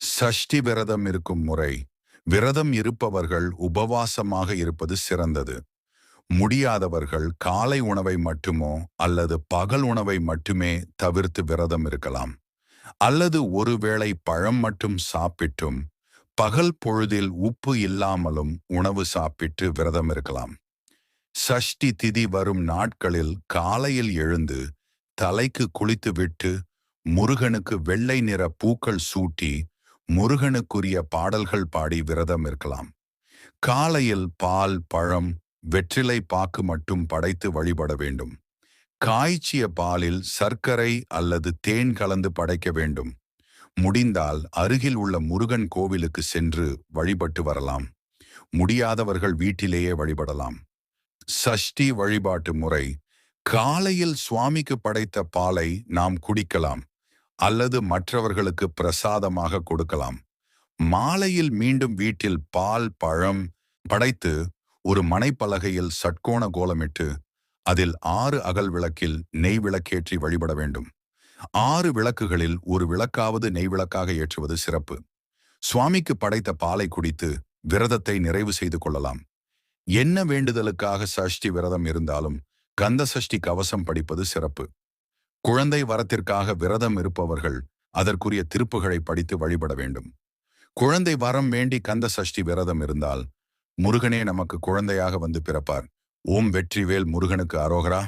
சஷ்டி விரதம் இருக்கும் முறை. விரதம் இருப்பவர்கள் உபவாசமாக இருப்பது சிறந்தது. முடியாதவர்கள் காலை உணவை மட்டுமோ அல்லது பகல் உணவை மட்டுமே தவிர்த்து விரதம் இருக்கலாம். அல்லது ஒருவேளை பழம் மட்டும் சாப்பிட்டும் பகல் பொழுதில் உப்பு இல்லாமலும் உணவு சாப்பிட்டு விரதம் இருக்கலாம். சஷ்டி திதி வரும் நாட்களில் காலையில் எழுந்து தலைக்கு குளித்துவிட்டு முருகனுக்கு வெள்ளை நிற பூக்கள் சூட்டி முருகனுக்குரிய பாடல்கள் பாடி விரதம் இருக்கலாம். காலையில் பால், பழம், வெற்றிலை பாக்கு மட்டும் படைத்து வழிபட வேண்டும். காய்ச்சிய பாலில் சர்க்கரை அல்லது தேன் கலந்து படைக்க வேண்டும். முடிந்தால் அருகில் உள்ள முருகன் கோவிலுக்கு சென்று வழிபட்டு வரலாம். முடியாதவர்கள் வீட்டிலேயே வழிபடலாம். சஷ்டி வழிபாட்டு முறை. காலையில் சுவாமிக்கு படைத்த பாலை நாம் குடிக்கலாம் அல்லது மற்றவர்களுக்கு பிரசாதமாக கொடுக்கலாம். மாலையில் மீண்டும் வீட்டில் பால், பழம் படைத்து ஒரு மனைப்பலகையில் சட்கோண கோலமிட்டு அதில் 6 அகல் விளக்கில் நெய் விளக்கேற்றி வழிபட வேண்டும். 6 விளக்குகளில் ஒரு விளக்காவது நெய் விளக்காக ஏற்றுவது சிறப்பு. சுவாமிக்கு படைத்த பாலை குடித்து விரதத்தை நிறைவு செய்து கொள்ளலாம். என்ன வேண்டுதலுக்காக சஷ்டி விரதம் இருந்தாலும் கந்த சஷ்டி கவசம் படிப்பது சிறப்பு. குழந்தை வரத்திற்காக விரதம் இருப்பவர்கள் அதற்குரிய திருப்புகளை படித்து வழிபட வேண்டும். குழந்தை வரம் வேண்டி கந்த சஷ்டி விரதம் இருந்தால் முருகனே நமக்கு குழந்தையாக வந்து பிறப்பார். ஓம் வெற்றிவேல் முருகனுக்கு அரோகரா.